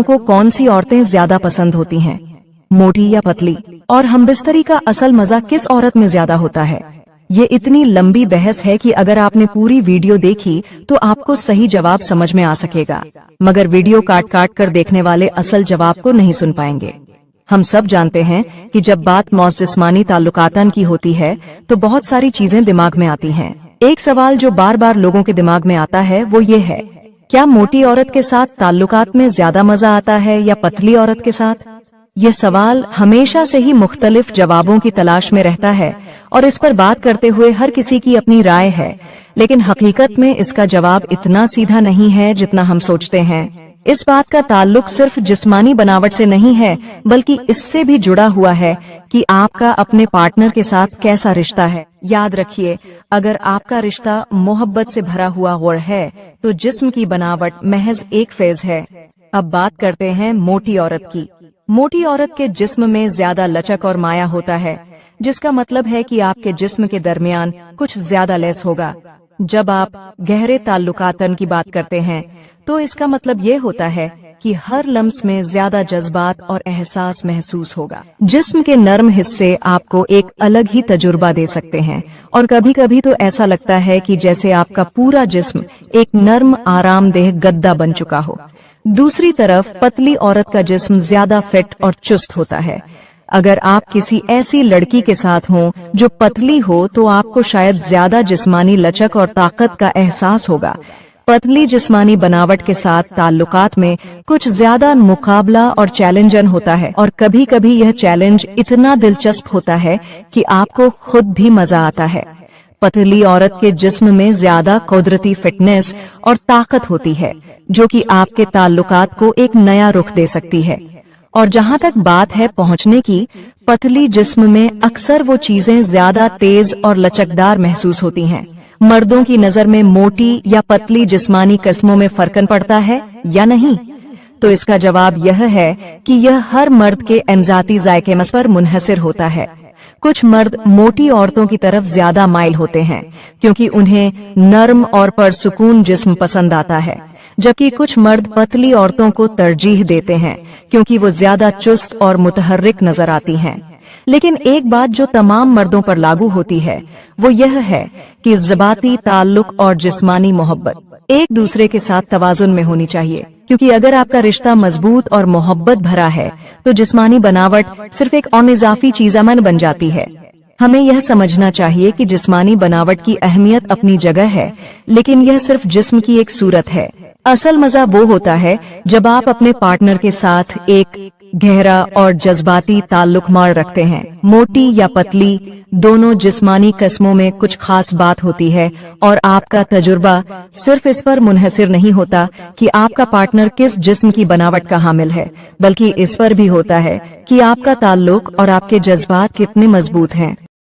को कौन सी औरतें ज्यादा पसंद होती हैं, मोटी या पतली? और हमबिस्तरी का असल मजा किस औरत में ज्यादा होता है? ये इतनी लंबी बहस है कि अगर आपने पूरी वीडियो देखी तो आपको सही जवाब समझ में आ सकेगा, मगर वीडियो काट काट कर देखने वाले असल जवाब को नहीं सुन पाएंगे। हम सब जानते हैं कि जब बात जिस्मानी ताल्लुकातन की होती है तो बहुत सारी चीजें दिमाग में आती हैं। एक सवाल जो बार बार लोगों के दिमाग में आता है वो ये है, क्या मोटी औरत के साथ ताल्लुकात में ज्यादा मजा आता है या पतली औरत के साथ? ये सवाल हमेशा से ही मुख्तलिफ जवाबों की तलाश में रहता है और इस पर बात करते हुए हर किसी की अपनी राय है, लेकिन हकीकत में इसका जवाब इतना सीधा नहीं है जितना हम सोचते हैं। इस बात का ताल्लुक सिर्फ जिस्मानी बनावट से नहीं है, बल्कि इससे भी जुड़ा हुआ है कि आपका अपने पार्टनर के साथ कैसा रिश्ता है। याद रखिए, अगर आपका रिश्ता मोहब्बत से भरा हुआ है तो जिस्म की बनावट महज एक फेज है। अब बात करते हैं मोटी औरत की। मोटी औरत के जिस्म में ज्यादा लचक और माया होता है, जिसका मतलब है कि आपके जिस्म के दरमियान कुछ ज्यादा लेस होगा। जब आप गहरे ताल्लुकातन की बात करते हैं तो इसका मतलब ये होता है कि हर लम्स में ज्यादा जज्बात और एहसास महसूस होगा। जिस्म के नर्म हिस्से आपको एक अलग ही तजुर्बा दे सकते हैं और कभी कभी तो ऐसा लगता है कि जैसे आपका पूरा जिस्म एक नर्म आरामदेह गद्दा बन चुका हो। दूसरी तरफ पतली औरत का जिस्म ज्यादा फिट और चुस्त होता है। अगर आप किसी ऐसी लड़की के साथ हों जो पतली हो तो आपको शायद ज्यादा जिस्मानी लचक और ताकत का एहसास होगा। पतली जिस्मानी बनावट के साथ ताल्लुकात में कुछ ज्यादा मुकाबला और चैलेंजन होता है और कभी कभी यह चैलेंज इतना दिलचस्प होता है कि आपको खुद भी मजा आता है। पतली औरत के जिस्म में ज्यादा कुदरती फिटनेस और ताकत होती है, जो कि आपके ताल्लुकात को एक नया रुख दे सकती है। और जहाँ तक बात है पहुँचने की, पतली जिस्म में अक्सर वो चीजें ज्यादा तेज और लचकदार महसूस होती हैं। मर्दों की नजर में मोटी या पतली जिस्मानी किस्मों में फर्कन पड़ता है या नहीं? तो इसका जवाब यह है कि यह हर मर्द के अंजाती जायके पर मुनहसिर होता है। कुछ मर्द मोटी औरतों की तरफ ज्यादा माइल होते हैं क्योंकि उन्हें नर्म और परसुकून जिस्म पसंद आता है, जबकि कुछ मर्द पतली औरतों को तरजीह देते हैं क्योंकि वो ज्यादा चुस्त और मुतहर्रिक नजर आती हैं। लेकिन एक बात जो तमाम मर्दों पर लागू होती है वो यह है कि ज़बाती ताल्लुक और जिस्मानी मोहब्बत एक दूसरे के साथ तवाजुन में होनी चाहिए, क्योंकि अगर आपका रिश्ता मजबूत और मोहब्बत भरा है तो जिस्मानी बनावट सिर्फ एक और इजाफी चीज़ामन बन जाती है। हमें यह समझना चाहिए कि जिस्मानी बनावट की अहमियत अपनी जगह है, लेकिन यह सिर्फ जिस्म की एक सूरत है। असल मजा वो होता है जब आप अपने पार्टनर के साथ एक गहरा और जज्बाती ताल्लुक मार रखते हैं। मोटी या पतली, दोनों जिस्मानी किस्मों में कुछ खास बात होती है और आपका तजुर्बा सिर्फ इस पर मुनहसिर नहीं होता कि आपका पार्टनर किस जिस्म की बनावट का हामिल है, बल्कि इस पर भी होता है कि आपका ताल्लुक और आपके जज्बात कितने मजबूत हैं।